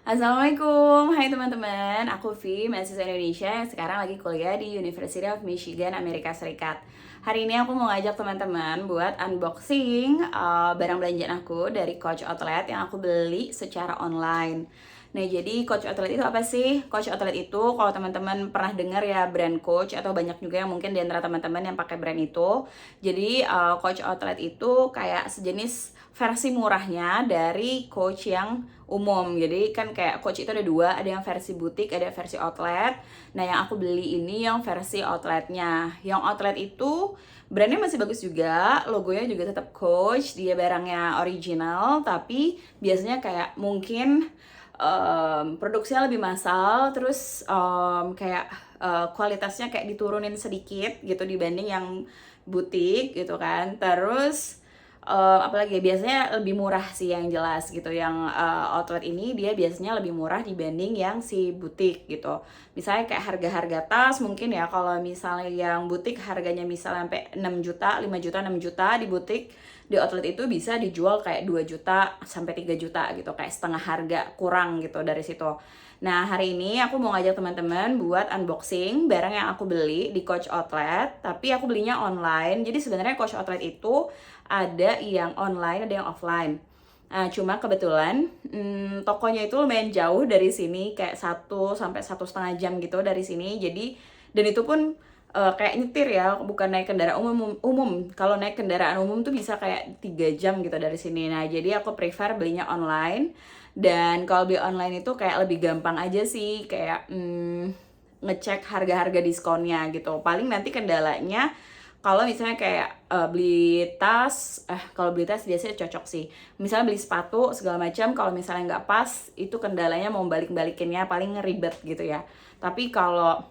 Assalamualaikum, hai teman-teman. Aku Vi, mahasiswa Indonesia yang sekarang lagi kuliah di University of Michigan, Amerika Serikat. Hari ini aku mau ngajak teman-teman buat unboxing barang belanjaan aku dari Coach Outlet yang aku beli secara online. Nah, jadi Coach Outlet itu apa sih? Coach Outlet itu kalau teman-teman pernah dengar ya brand Coach atau banyak juga yang mungkin di antara teman-teman yang pakai brand itu. Jadi Coach Outlet itu kayak sejenis versi murahnya dari Coach yang umum. Jadi kan kayak Coach itu ada dua, ada yang versi butik, ada versi outlet. Nah, yang aku beli ini yang versi outletnya. Yang outlet itu brandnya masih bagus juga, logonya juga tetap Coach, dia barangnya original, tapi biasanya kayak mungkin produksinya lebih massal, terus kayak kualitasnya kayak diturunin sedikit gitu dibanding yang butik gitu kan. Terus apalagi ya, biasanya lebih murah sih yang jelas gitu. Yang outlet ini dia biasanya lebih murah dibanding yang si butik gitu. Misalnya kayak harga-harga tas mungkin ya, kalau misalnya yang butik harganya misalnya sampai 6 juta, 5 juta, 6 juta, di butik di outlet itu bisa dijual kayak 2 juta sampai 3 juta gitu, kayak setengah harga kurang gitu dari situ. Nah, hari ini aku mau ngajak teman-teman buat unboxing barang yang aku beli di Coach Outlet, tapi aku belinya online. Jadi sebenarnya Coach Outlet itu ada yang online, ada yang offline. Nah, cuma kebetulan tokonya itu lumayan jauh dari sini, kayak 1 sampai 1,5 jam gitu dari sini. Jadi, dan itu pun kayak nyetir ya, bukan naik kendaraan umum. Kalau naik kendaraan umum tuh bisa kayak 3 jam gitu dari sini. Nah, jadi aku prefer belinya online. Dan kalau beli online itu kayak lebih gampang aja sih, kayak ngecek harga-harga diskonnya gitu. Paling nanti kendalanya kalau misalnya kayak kalau beli tas biasanya cocok sih. Misalnya beli sepatu segala macam, kalau misalnya nggak pas, itu kendalanya mau balik-balikinnya paling ribet gitu ya. Tapi kalau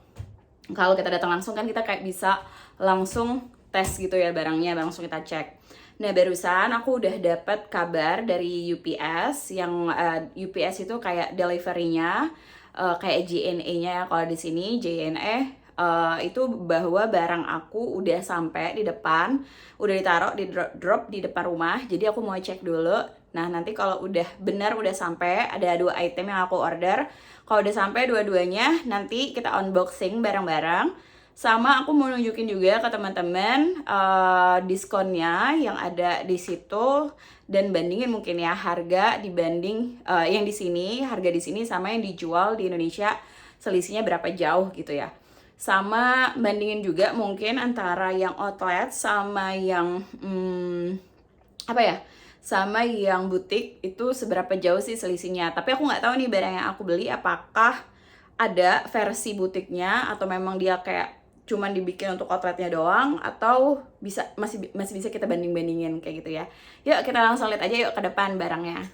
kita datang langsung kan kita kayak bisa langsung tes gitu ya barangnya, langsung kita cek. Nah, barusan aku udah dapat kabar dari UPS yang UPS itu kayak delivery-nya kayak JNE-nya ya kalau di sini JNE itu bahwa barang aku udah sampai di depan, udah ditaruh di drop di depan rumah. Jadi aku mau cek dulu. Nah, nanti kalau udah benar udah sampai, ada 2 item yang aku order. Kalau udah sampai dua-duanya, nanti kita unboxing barang-barang. Sama aku mau nunjukin juga ke teman-teman diskonnya yang ada di situ, dan bandingin mungkin ya harga dibanding yang di sini, harga di sini sama yang dijual di Indonesia selisihnya berapa jauh gitu ya. Sama bandingin juga mungkin antara yang outlet sama yang apa ya? Sama yang butik itu seberapa jauh sih selisihnya. Tapi aku nggak tahu nih barang yang aku beli apakah ada versi butiknya atau memang dia kayak cuman dibikin untuk outletnya doang, atau masih bisa kita banding-bandingin kayak gitu ya. Yuk kita langsung lihat aja yuk ke depan barangnya.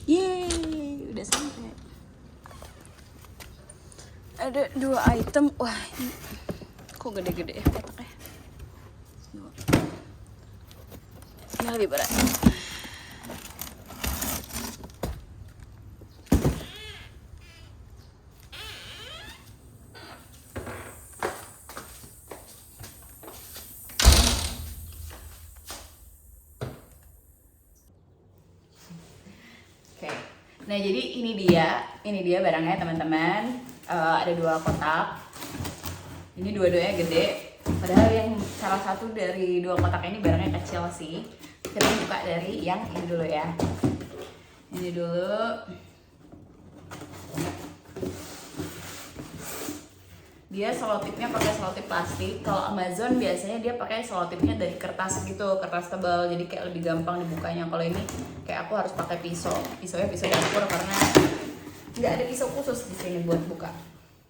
Yeay, udah sampai. Ada 2 item. Wah, ini kok gede-gede ya kotaknya. Ini lebih berat. Oke. Nah, jadi ini dia barangnya teman-teman. Ada 2 kotak. Ini dua-duanya gede. Padahal yang salah satu dari 2 kotak ini barangnya kecil sih. Kita buka dari yang ini dulu ya. Ini dulu. Dia selotipnya pakai selotip plastik. Kalau Amazon biasanya dia pakai selotipnya dari kertas gitu, kertas tebal. Jadi kayak lebih gampang dibukanya. Kalau ini kayak aku harus pakai pisau. Pisaunya pisau dapur karena nggak ada pisau khusus di sini buat buka.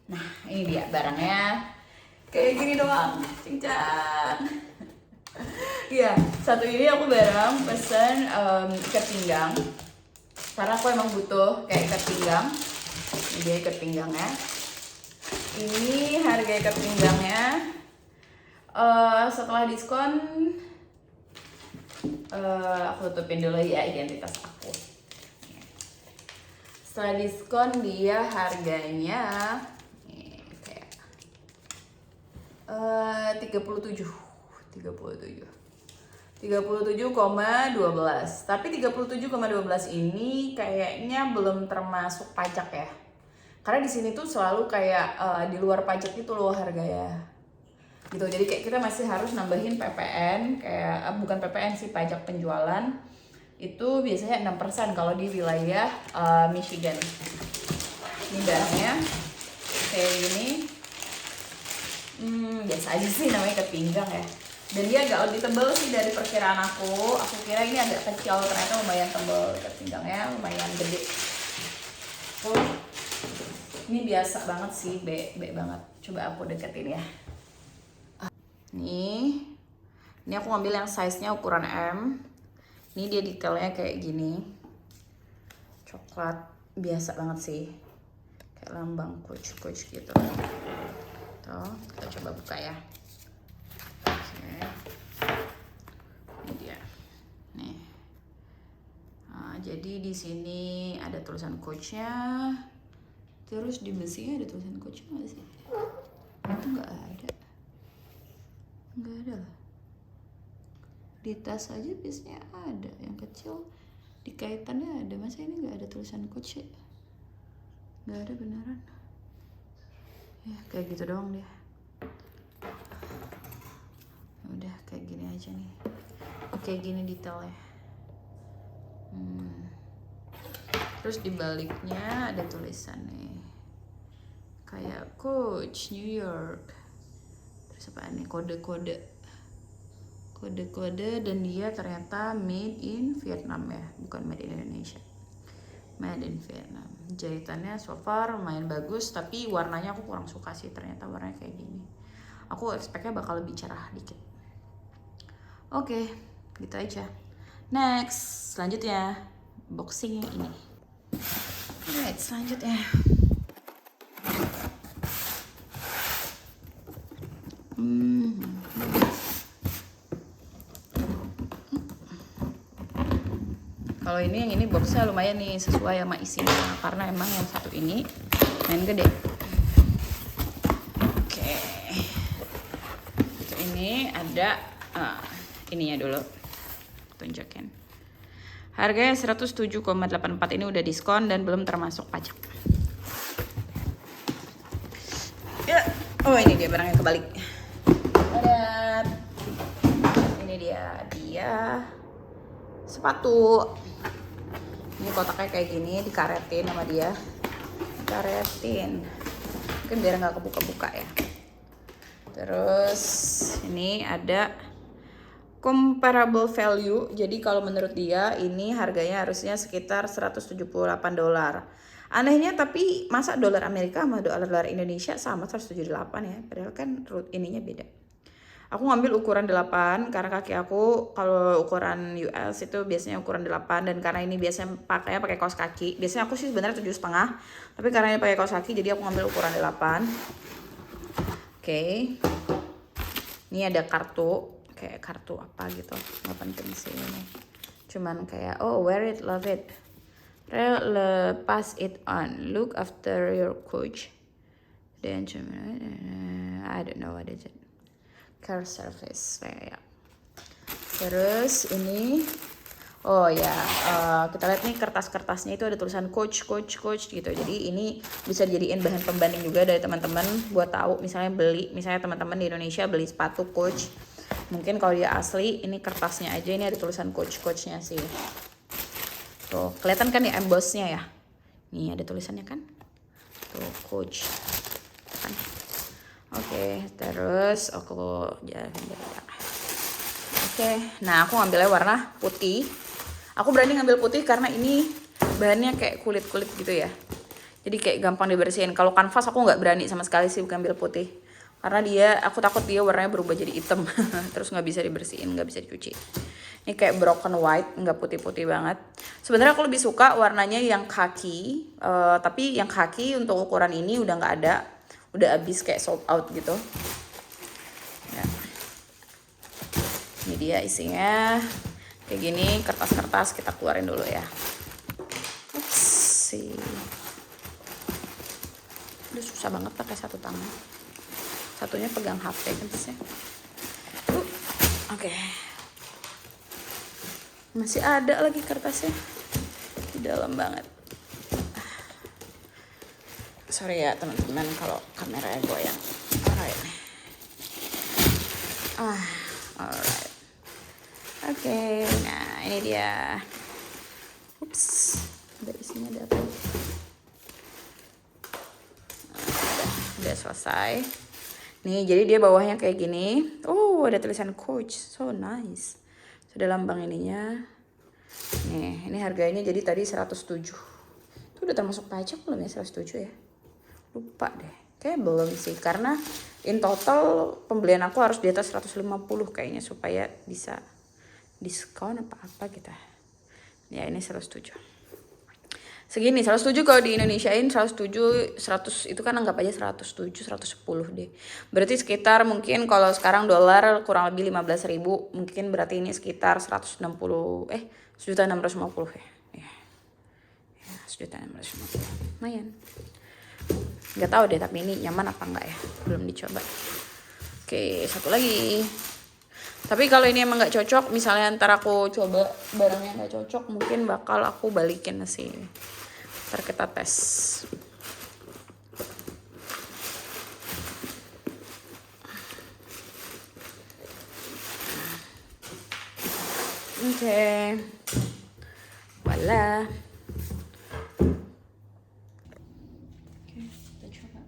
Nah, ini dia barangnya. Kayak gini doang. Cincang. Iya, satu ini aku bareng pesen ikat pinggang. Karena aku emang butuh kayak ikat pinggang. Ini dia ikat pinggangnya. Ini harga ikat pinggangnya. Setelah diskon, aku tutupin dulu ya identitas aku. Setelah diskon dia harganya kayak 37,12. Tapi 37,12 ini kayaknya belum termasuk pajak ya. Karena di sini tuh selalu kayak di luar pajak itu loh harganya. Gitu. Jadi kayak kita masih harus nambahin PPN, kayak bukan PPN sih, pajak penjualan. Itu biasanya 6% kalau di wilayah Michigan. Ini barangnya kayak gini. Biasa aja sih, namanya ikat pinggang ya. Dan dia agak lebih tebal sih dari perkiraan aku. Aku kira ini agak kecil, ternyata lumayan tebal ikat pinggangnya, lumayan gede. Ini biasa banget sih, B banget. Coba aku deketin ya. Ini aku ngambil yang size-nya ukuran M. Ini dia detailnya kayak gini. Coklat, biasa banget sih. Kayak lambang Coach gitu. Tuh, kita coba buka ya. Oke. Ini dia. Nih. Nah, jadi di sini ada tulisan Coach-nya. Terus di besinya ada tulisan Coach nggak sih? Itu nggak ada. Nggak ada lah. Di tas aja biasanya ada. Yang kecil di kaitannya ada. Masa ini nggak ada tulisan Coach ya? Nggak ada beneran. Ya kayak gitu doang deh. Udah kayak gini aja nih. Oke, gini detailnya. Terus di baliknya ada tulisan nih, kayak Coach New York. Terus apa nih, kode-kode, dan dia ternyata made in Vietnam ya, bukan made in Indonesia. Made in Vietnam. Jahitannya so far lumayan bagus, tapi warnanya aku kurang suka sih, ternyata warnanya kayak gini. Aku expect-nya bakal lebih cerah dikit. Oke, gitu aja. Next, selanjutnya boxing ini. Alright, selanjutnya. Kalau yang ini boxnya lumayan nih, sesuai sama isinya, karena emang yang satu ini main gede. Oke. Ini ada ininya dulu, tunjukin. Harganya 107,84, ini udah diskon dan belum termasuk pajak. Ya, oh ini dia barangnya kebalik. Ada, ini dia sepatu. Ini kotaknya kayak gini, dikaretin sama dia. Dikaretin. Mungkin biar nggak kebuka-buka ya. Terus ini ada comparable value. Jadi kalau menurut dia ini harganya harusnya sekitar $178. Anehnya tapi masa dolar Amerika sama dolar Indonesia sama 178 ya. Padahal kan ininya beda. Aku ngambil ukuran 8 karena kaki aku kalau ukuran US itu biasanya ukuran 8, dan karena ini biasanya pakai kaos kaki. Biasanya aku sih sebenarnya 7,5, tapi karena ini pakai kaos kaki jadi aku ngambil ukuran 8. Oke. Ini ada kartu, kayak kartu apa gitu, nggak penting sih ini. Cuman kayak wear it, love it, pass it on, look after your coach, then I don't know what is it, care service kayak. Terus ini kita lihat nih kertas-kertasnya itu ada tulisan coach gitu. Jadi ini bisa dijadiin bahan pembanding juga dari teman-teman buat tahu, misalnya teman-teman di Indonesia beli sepatu coach, mungkin kalau dia asli ini kertasnya aja ini ada tulisan coachnya sih. Tuh kelihatan kan ya embossnya ya, nih ada tulisannya kan tuh coach kan. Oke, terus aku nah aku ngambilnya warna putih. Aku berani ngambil putih karena ini bahannya kayak kulit-kulit gitu ya, jadi kayak gampang dibersihin. Kalau kanvas aku nggak berani sama sekali sih ngambil putih, karena aku takut dia warnanya berubah jadi hitam terus nggak bisa dibersihin, nggak bisa dicuci. Ini kayak broken white, nggak putih-putih banget. Sebenarnya aku lebih suka warnanya yang khaki, tapi yang khaki untuk ukuran ini udah nggak ada, udah habis kayak sold out gitu. Ya. Ini dia isinya kayak gini, kertas-kertas kita keluarin dulu ya. Ups, sih. Udah susah banget pakai satu tangan. Satunya pegang HP kan sih. Oke. Masih ada lagi kertasnya. Di dalam banget. Sorry ya teman-teman kalau kameranya goyang. Alright. Alright. Oke, nah ini dia. Ups, ada isinya ada apa? Udah selesai. Nih, jadi dia bawahnya kayak gini. Oh, ada tulisan Coach, so nice. Sudah lambang ininya. Nih, ini harganya jadi tadi 107. Itu udah termasuk pajak belum ya 107 ya? Lupa deh. Kayak belum sih, karena in total pembelian aku harus di atas 150 kayaknya supaya bisa diskon apa-apa gitu. Ya, ini 107. Segini 107 kalau di Indonesiain 107 100 itu kan anggap aja 107 110 deh. Berarti sekitar mungkin kalau sekarang dolar kurang lebih 15.000, mungkin berarti ini sekitar 1.650 ya. Ya. 1.650. Lumayan. Nggak tahu deh tapi ini nyaman apa enggak ya. Belum dicoba. Oke, satu lagi. Tapi kalau ini emang nggak cocok, misalnya ntar aku coba barangnya nggak cocok, mungkin bakal aku balikin sih. Ntar kita tes. Oke. Voila. Oke, kita coba.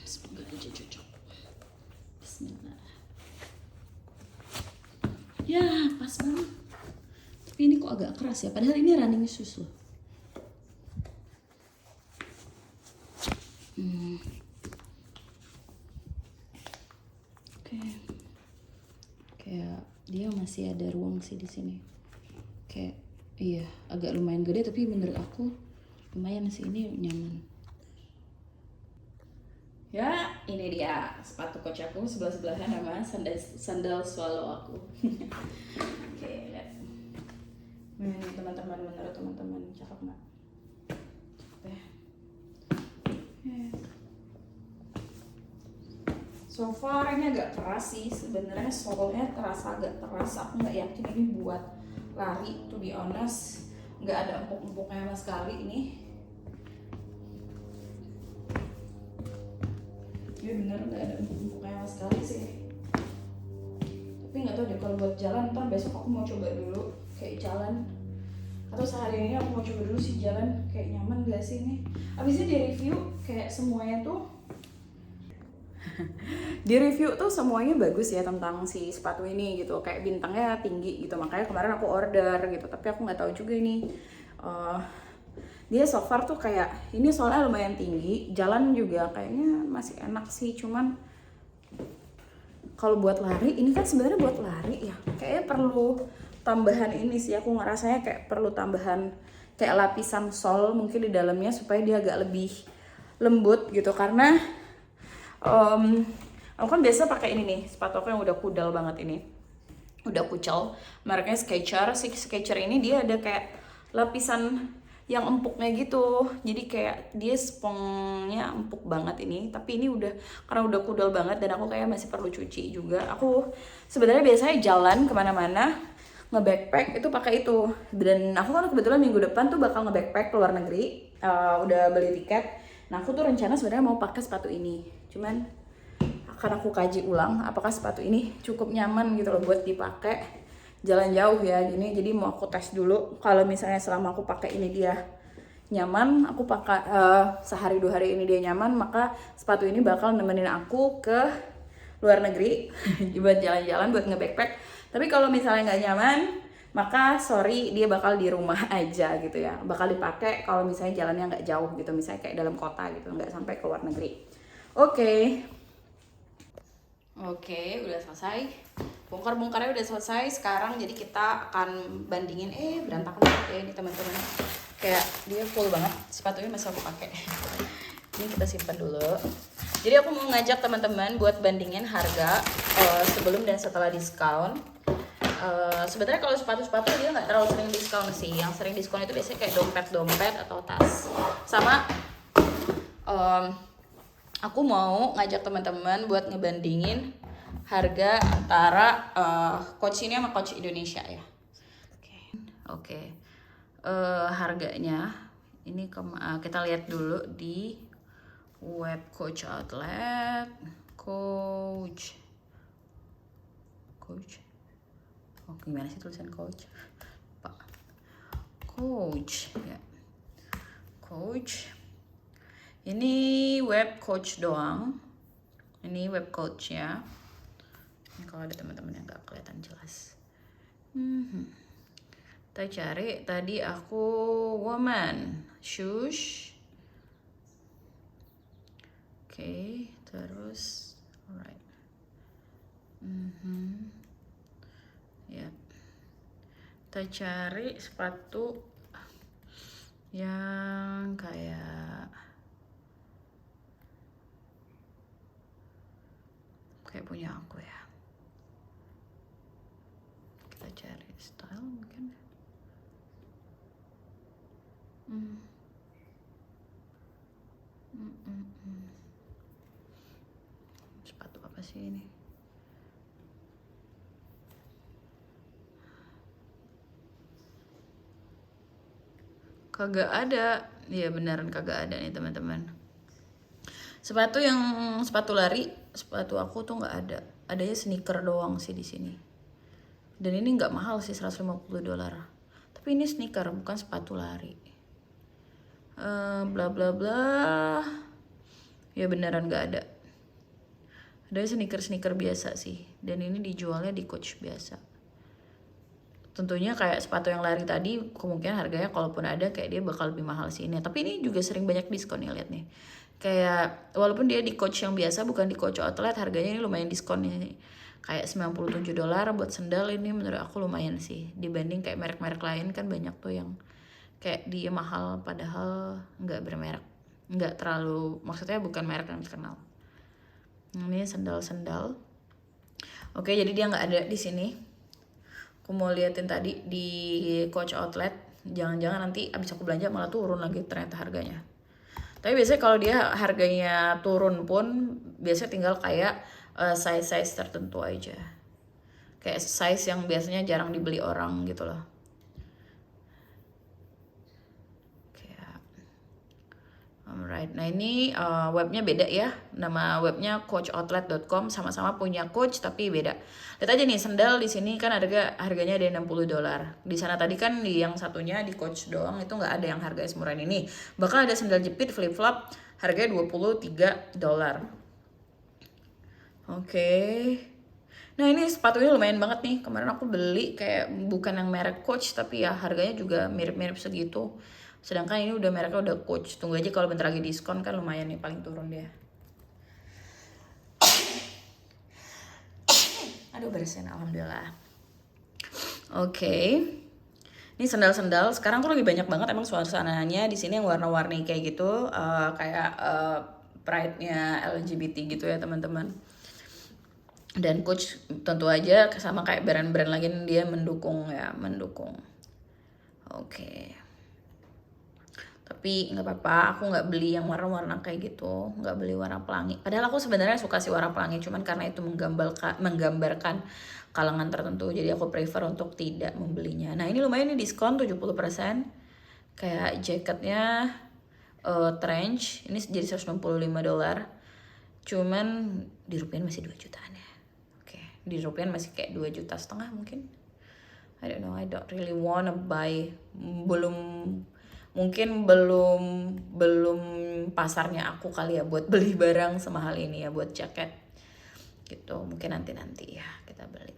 Semoga aja cocok. Bismillah. Ya, pas banget. Tapi ini kok agak keras ya, padahal ini running shoes loh. Oke. Kayak dia masih ada ruang sih di sini. Kayak iya, agak lumayan gede tapi menurut aku lumayan sih, ini nyaman. Ya, ini dia sepatu coach aku, sebelah-sebelahan sama sandal swallow aku. Oke, lihat. Ini teman-teman, menurut teman-teman cakep nggak? So far ini agak keras sih, sebenarnya soalnya terasa agak keras. Aku nggak yakin ini buat lari, to be honest. Nggak ada empuk-empuknya sama sekali ini. Ini bener nggak ada empuk-empuknya sama sekali sih. Tapi nggak tahu deh, kalau buat jalan ntar besok aku mau coba dulu kayak jalan. Atau sehari ini aku mau coba dulu sih jalan, kayak nyaman gak sih ini. Abisnya di review kayak semuanya tuh di review tuh semuanya bagus ya tentang si sepatu ini gitu, kayak bintangnya tinggi gitu, makanya kemarin aku order gitu. Tapi aku nggak tahu juga ini dia so far tuh kayak ini soalnya lumayan tinggi, jalan juga kayaknya masih enak sih. Cuman kalau buat lari, ini kan sebenarnya buat lari ya, kayaknya perlu tambahan ini sih. Aku ngerasanya kayak perlu tambahan kayak lapisan sol mungkin di dalamnya supaya dia agak lebih lembut gitu. Karena aku kan biasa pakai ini nih, sepatu aku yang udah kudal banget ini, udah kucel, mereknya Skechers. Si Skechers ini dia ada kayak lapisan yang empuknya gitu, jadi kayak dia spongnya empuk banget ini. Tapi ini udah, karena udah kudal banget dan aku kayak masih perlu cuci juga. Aku sebenarnya biasanya jalan kemana-mana nge-backpack itu pakai itu, dan aku kan kebetulan minggu depan tuh bakal nge-backpack ke luar negeri, udah beli tiket. Nah aku tuh rencana sebenarnya mau pakai sepatu ini, cuman akan aku kaji ulang apakah sepatu ini cukup nyaman gitu loh buat dipakai jalan jauh ya. Jadi mau aku tes dulu, kalau misalnya selama aku pakai ini dia nyaman, aku pakai sehari 2 hari ini dia nyaman, maka sepatu ini bakal nemenin aku ke luar negeri buat jalan-jalan, buat nge-backpack. Tapi kalau misalnya nggak nyaman, maka sorry dia bakal di rumah aja gitu ya, bakal dipakai kalau misalnya jalannya nggak jauh gitu, misalnya kayak dalam kota gitu, nggak sampai ke luar negeri. Oke, udah selesai. Bongkar-bongkarnya udah selesai. Sekarang jadi kita akan bandingin. Berantakan banget ya ini teman-teman. Kayak dia full banget. Sepatunya masih aku pakai. Ini kita simpan dulu. Jadi aku mau ngajak teman-teman buat bandingin harga sebelum dan setelah diskon. Sebenarnya kalau sepatu-sepatu dia nggak terlalu sering diskon sih. Yang sering diskon itu biasanya kayak dompet-dompet atau tas. Sama aku mau ngajak teman-teman buat ngebandingin harga antara Coach ini sama Coach Indonesia ya. Oke. Harganya ini kita lihat dulu di web Coach Outlet. Coach. Oh, gimana sih tulisan Coach? Pak. Coach ya. Coach. Ini web Coach doang. Ini web Coach ya. Ini kalau ada teman-teman yang nggak kelihatan jelas. Kita cari. Tadi aku woman shoes. Oke, terus alright. Ya. Kita cari sepatu yang kayak punya aku ya. Kita cari style mungkin. Sepatu apa sih ini? Kagak ada. Iya beneran kagak ada nih teman-teman. Sepatu lari, sepatu aku tuh nggak ada. Adanya sneaker doang sih di sini. Dan ini nggak mahal sih, $150. Tapi ini sneaker bukan sepatu lari. Bla bla bla. Ya beneran nggak ada. Adanya sneaker biasa sih. Dan ini dijualnya di Coach biasa. Tentunya kayak sepatu yang lari tadi kemungkinan harganya kalaupun ada kayak dia bakal lebih mahal sih ini. Tapi ini juga sering banyak diskon nih, lihat nih. Kayak walaupun dia di Coach yang biasa bukan di Coach Outlet, harganya ini lumayan diskon nih. Kayak $97 buat sendal, ini menurut aku lumayan sih. Dibanding kayak merek-merek lain kan banyak tuh yang kayak dia mahal padahal nggak bermerek. Nggak terlalu, maksudnya bukan merek yang terkenal. Ini sendal-sendal. Oke, jadi dia nggak ada di sini. Aku mau liatin tadi di Coach Outlet. Jangan-jangan nanti abis aku belanja malah turun lagi ternyata harganya. Tapi biasanya kalau dia harganya turun pun biasanya tinggal kayak size tertentu aja. Kayak size yang biasanya jarang dibeli orang gitu loh. Alright, nah ini webnya beda ya. Nama webnya coachoutlet.com, sama-sama punya Coach tapi beda. Lihat aja nih sendal di sini kan harganya ada $60. Di sana tadi kan di yang satunya di Coach doang itu nggak ada yang harganya semurah ini. Bahkan ada sendal jepit flip flop harganya $23. Oke. Nah ini sepatunya lumayan banget nih. Kemarin aku beli kayak bukan yang merek Coach tapi ya harganya juga mirip-mirip segitu. Sedangkan ini udah mereknya udah Coach. Tunggu aja kalau bentar lagi diskon kan lumayan nih, paling turun dia. Aduh beresin, alhamdulillah. Oke. Ini sendal-sendal. Sekarang tuh lagi banyak banget emang suasananya di sini yang warna-warni kayak gitu, kayak pride-nya LGBT gitu ya teman-teman. Dan Coach tentu aja sama kayak brand-brand lagi dia mendukung. Oke. Tapi nggak apa-apa, aku nggak beli yang warna-warna kayak gitu, nggak beli warna pelangi. Padahal aku sebenarnya suka sih warna pelangi, cuman karena itu menggambarkan kalangan tertentu, jadi aku prefer untuk tidak membelinya. Nah ini lumayan nih diskon 70%. Kayak jaketnya trench, ini jadi $165. Cuman di rupiah masih 2 jutaan ya. Oke, di rupiah masih kayak 2,5 juta mungkin. I don't know, I don't really wanna buy. Mungkin belum pasarnya aku kali ya buat beli barang semahal ini ya, buat jaket gitu. Mungkin nanti ya kita beli.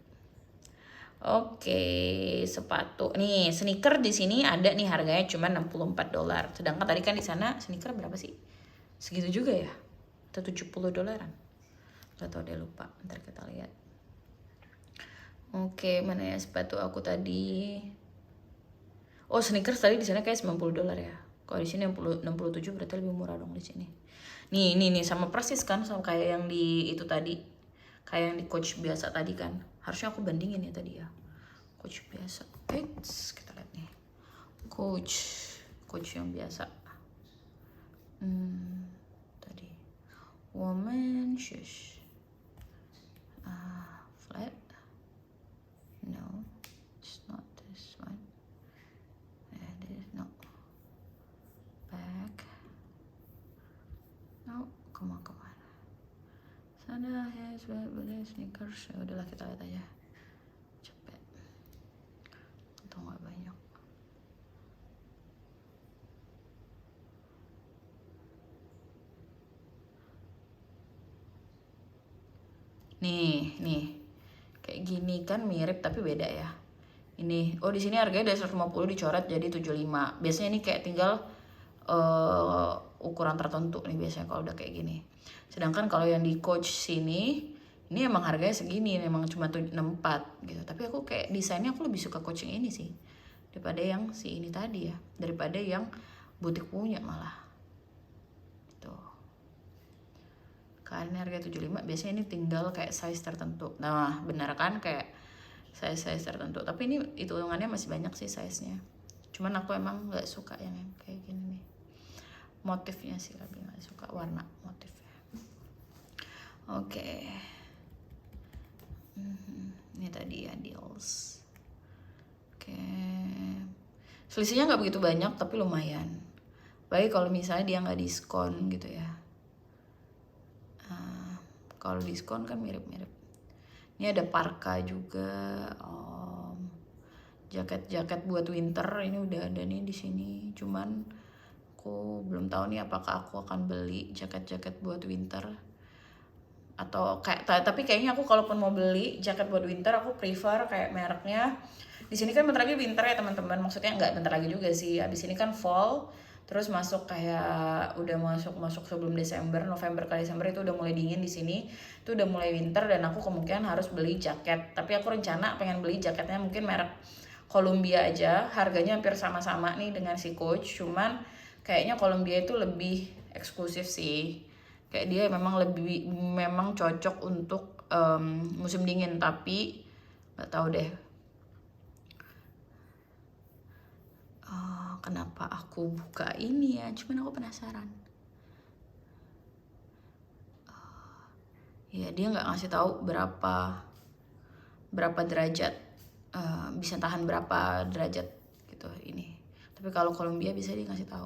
Oke, sepatu. Nih, sneaker di sini ada nih harganya cuma $64. Sedangkan tadi kan di sana sneaker berapa sih? Segitu juga ya? Atau $70? Gak tau deh, lupa. Ntar kita lihat. Oke, mana ya sepatu aku tadi? Oh, sneakers tadi di sana kayak $90 ya. Kalau di sini 67 berarti lebih murah dong di sini. Nih sama persis kan sama kayak yang di itu tadi. Kayak yang di Coach biasa tadi kan. Harusnya aku bandingin ya tadi ya. Coach biasa. Kita lihat nih. Coach yang biasa. Tadi. Woman shoes. Flat. No, it's not this one. This no. Back. No, come on. Sana has beli sneakers. Ya udahlah kita lihat aja. Cepet. Atau nggak banyak. Nih. Kayak gini kan mirip tapi beda ya. Ini, oh di sini harganya dari 150 dicoret jadi 75. Biasanya ini kayak tinggal ukuran tertentu nih biasanya kalau udah kayak gini. Sedangkan kalau yang di Coach sini, ini emang harganya segini, emang cuma 64 gitu. Tapi aku kayak desainnya aku lebih suka Coach yang ini sih daripada yang si ini tadi ya, daripada yang butik punya malah. Tuh. Karena harga 75, biasanya ini tinggal kayak size tertentu. Nah, benar kan kayak size tertentu. Tapi ini hitungannya masih banyak sih size-nya. Cuman aku emang nggak suka yang kayak gini nih. Motifnya sih lebih nggak suka warna motifnya. Oke. Ini tadi ya deals. Oke. Selisihnya nggak begitu banyak tapi lumayan. Baik kalau misalnya dia nggak diskon gitu ya. Kalau diskon kan mirip-mirip. Ini ada parka juga, jaket buat winter ini udah ada nih di sini. Cuman aku belum tahu nih apakah aku akan beli jaket buat winter atau kayak tapi kayaknya aku kalaupun mau beli jaket buat winter aku prefer kayak mereknya. Di sini kan bentar lagi winter ya teman-teman, maksudnya nggak bentar lagi juga sih. Abis ini kan fall, terus masuk kayak udah masuk sebelum Desember, November ke Desember itu udah mulai dingin di sini, itu udah mulai winter dan aku kemungkinan harus beli jaket. Tapi aku rencana pengen beli jaketnya mungkin merek Columbia aja, harganya hampir sama-sama nih dengan si Coach, cuman kayaknya Columbia itu lebih eksklusif sih. Kayak dia memang cocok untuk musim dingin, tapi nggak tahu deh kenapa aku buka ini ya, cuman aku penasaran. Ya dia nggak ngasih tahu berapa derajat, bisa tahan berapa derajat gitu ini. Tapi kalau Columbia bisa dia ngasih tahu.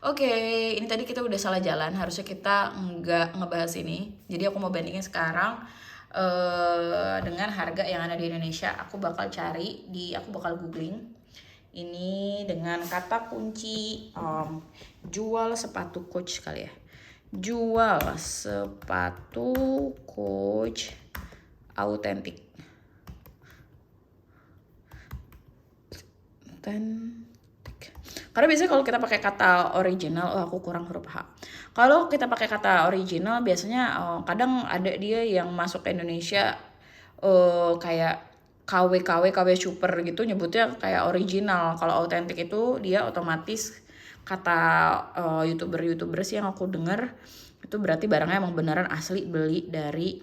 Oke, ini tadi kita udah salah jalan, harusnya kita nggak ngebahas ini. Jadi aku mau bandingin sekarang dengan harga yang ada di Indonesia. Aku bakal googling ini dengan kata kunci jual sepatu Coach kali ya. Jual sepatu Coach autentik. Karena biasanya kalau kita pakai kata original, aku kurang huruf H. Kalau kita pakai kata original biasanya kadang ada dia yang masuk ke Indonesia kayak KW super gitu nyebutnya kayak original. Kalau autentik itu dia otomatis kata youtuber sih yang aku dengar itu berarti barangnya emang beneran asli beli dari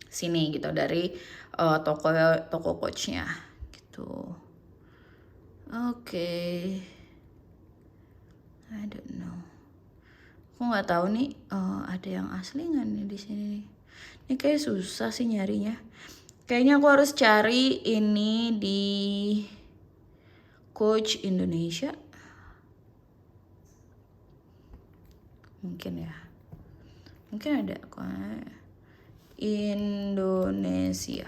sini gitu, dari toko Coachnya gitu. Oke. I don't know. Aku nggak tahu nih ada yang asli nggak nih di sini nih. Ini kayak susah sih nyarinya. Kayaknya aku harus cari ini di Coach Indonesia. Mungkin ya. Mungkin ada kok. Indonesia.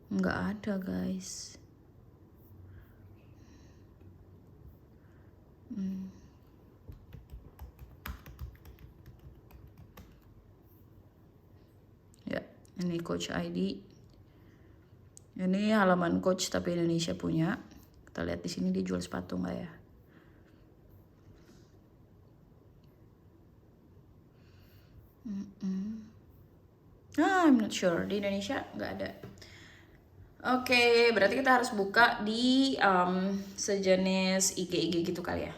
Nggak ada guys. Ya, Ini Coach ID. Ini halaman Coach tapi Indonesia punya. Kita lihat di sini dia jual sepatu nggak ya? I'm not sure, di Indonesia nggak ada. Oke, berarti kita harus buka di sejenis IG gitu kali ya.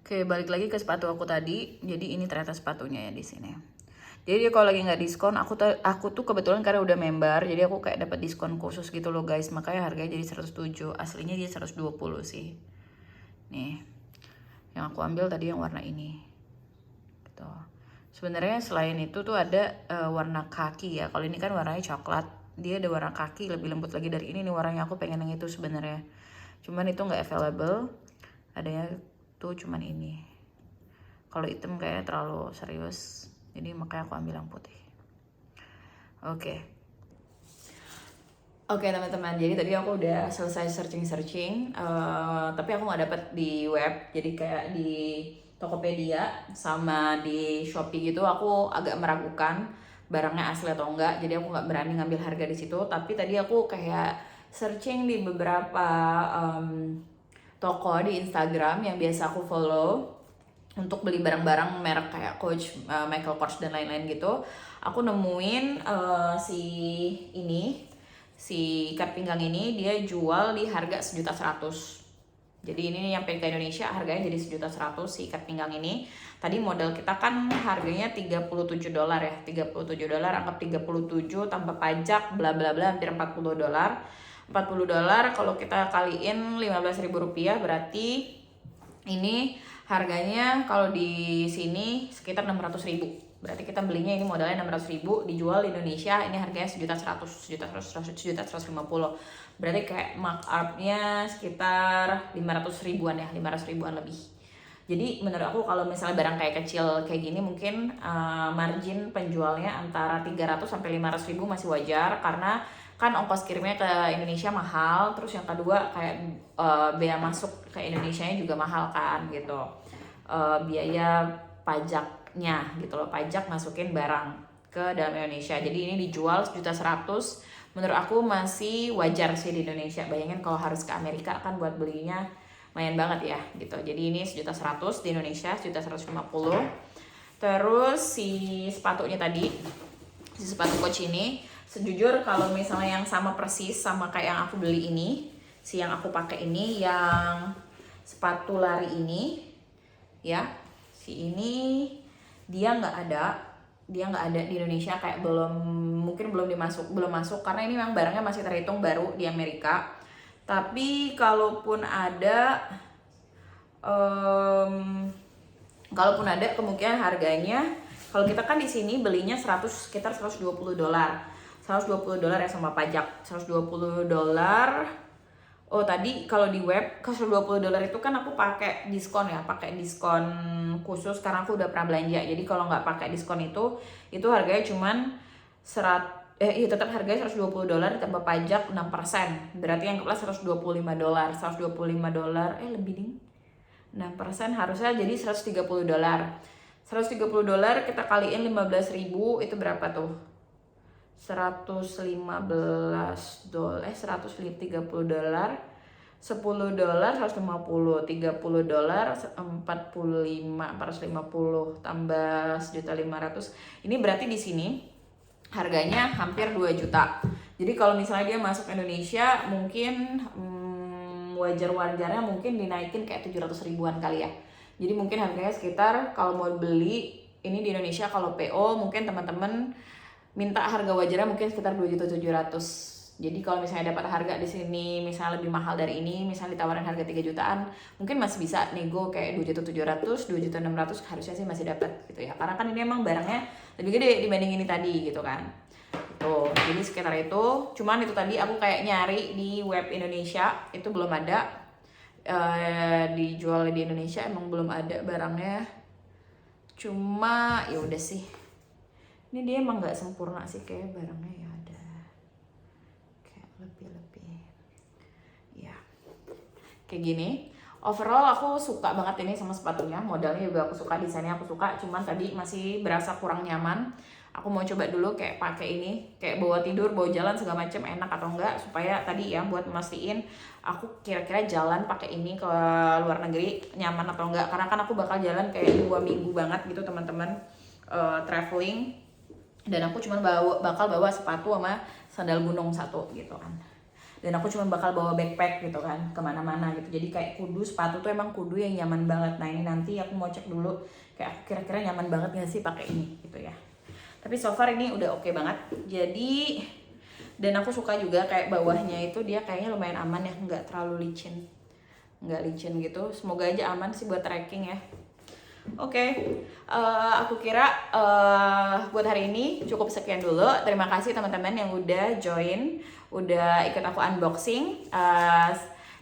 Oke, balik lagi ke sepatu aku tadi. Jadi ini ternyata sepatunya ya di sini. Jadi kalau lagi nggak diskon, aku tuh kebetulan karena udah member, jadi aku kayak dapat diskon khusus gitu loh guys. Makanya harganya jadi 107. Aslinya dia 120 sih. Nih, yang aku ambil tadi yang warna ini. Gitu. Sebenarnya selain itu tuh ada warna kaki ya. Kalau ini kan warnanya coklat, dia ada warna kaki lebih lembut lagi dari ini nih warnanya. Aku pengen yang itu sebenarnya, cuman itu nggak available. Adanya tuh cuman ini. Kalau hitam kayaknya terlalu serius, jadi makanya aku ambil yang putih. Oke, teman-teman, jadi tadi aku udah selesai searching, tapi aku nggak dapet di web, jadi kayak di Tokopedia sama di Shopee gitu aku agak meragukan barangnya asli atau enggak, jadi aku nggak berani ngambil harga di situ. Tapi tadi aku kayak searching di beberapa toko di Instagram yang biasa aku follow untuk beli barang-barang merek kayak Coach, Michael Kors dan lain-lain gitu. Aku nemuin si ikat pinggang ini dia jual di harga 1.100.000. Jadi ini nyampe ke Indonesia harganya jadi 1.100.000 si ikat pinggang ini. Tadi modal kita kan harganya $37 ya. $37, anggap 37 tanpa pajak bla bla bla hampir $40. $40 kalau kita kaliin Rp15.000 berarti ini harganya kalau di sini sekitar 600.000. Berarti kita belinya ini modalnya 600.000, dijual di Indonesia ini harganya 1.100.000, 1.150. Berarti kayak markupnya sekitar 500 ribuan ya, 500 ribuan lebih. Jadi menurut aku kalau misalnya barang kayak kecil kayak gini mungkin margin penjualnya antara 300 sampai 500 ribu masih wajar, karena kan ongkos kirimnya ke Indonesia mahal. Terus yang kedua kayak bea masuk ke Indonesianya juga mahal kan gitu, biaya pajaknya gitu loh, pajak masukin barang ke dalam Indonesia. Jadi ini dijual 1.100.000, menurut aku masih wajar sih di Indonesia. Bayangin kalau harus ke Amerika kan buat belinya lumayan banget ya gitu. Jadi ini 1.100.000 di Indonesia 1.150. Terus si sepatunya tadi, si sepatu Coach ini, sejujur kalau misalnya yang sama persis sama kayak yang aku beli ini, si yang aku pakai ini, yang sepatu lari ini ya, si ini dia nggak ada di Indonesia, kayak mungkin belum masuk karena ini memang barangnya masih terhitung baru di Amerika. Tapi kalaupun ada kemungkinan harganya, kalau kita kan di sini belinya sekitar $120 ya sama pajak, $120. Oh tadi kalau di web ke $120 itu kan aku pakai diskon ya, pakai diskon khusus karena aku udah pernah belanja. Jadi kalau nggak pakai diskon itu harganya cuman tetap harganya $120 tambah pajak 6%. Berarti yang kelas $125. Lebih ding. 6% harusnya jadi $130. $130 kita kaliin 15.000 itu berapa tuh? $130, $150, $10, $150, $30, 450 tambah 1.500.000. Ini berarti di sini harganya hampir 2 juta. Jadi kalau misalnya dia masuk Indonesia mungkin wajar-wajarnya mungkin dinaikin kayak 700 ribuan kali ya. Jadi mungkin harganya sekitar, kalau mau beli ini di Indonesia kalau PO mungkin teman-teman minta harga wajarnya mungkin sekitar 2.700.000. Jadi kalau misalnya dapat harga di sini misalnya lebih mahal dari ini, misalnya ditawarin harga 3 jutaan, mungkin masih bisa nego kayak 2.700.000, 2.600.000 harusnya sih masih dapat gitu ya. Karena kan ini emang barangnya lebih gede dibanding ini tadi gitu kan. Tuh, jadi sekitar itu. Cuman itu tadi aku kayak nyari di web Indonesia itu belum ada. Dijual di Indonesia emang belum ada barangnya. Cuma ya udah sih. Ini dia emang nggak sempurna sih kayak barangnya ya, ada kayak lebih ya kayak gini. Overall aku suka banget ini sama sepatunya, modelnya juga aku suka, desainnya aku suka. Cuman tadi masih berasa kurang nyaman. Aku mau coba dulu kayak pakai ini, kayak bawa tidur, bawa jalan segala macam enak atau enggak, supaya tadi ya buat mastiin aku kira-kira jalan pakai ini ke luar negeri nyaman atau enggak. Karena kan aku bakal jalan kayak 2 minggu banget gitu teman-teman, traveling, dan aku cuma bakal bawa sepatu sama sandal gunung satu gitu kan. Dan aku cuma bakal bawa backpack gitu kan kemana-mana gitu. Jadi kayak kudu sepatu tuh emang kudu yang nyaman banget. Nah ini nanti aku mau cek dulu kayak aku kira-kira nyaman banget gak sih pakai ini gitu ya. Tapi so far ini udah oke banget. Jadi, dan aku suka juga kayak bawahnya itu dia kayaknya lumayan aman ya, nggak terlalu licin, nggak licin gitu. Semoga aja aman sih buat trekking ya. Oke, aku kira buat hari ini cukup sekian dulu. Terima kasih teman-teman yang udah join, udah ikut aku unboxing.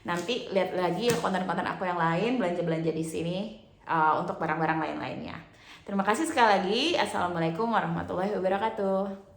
Nanti lihat lagi konten-konten aku yang lain, belanja-belanja di sini untuk barang-barang lain-lainnya. Terima kasih sekali lagi. Assalamualaikum warahmatullahi wabarakatuh.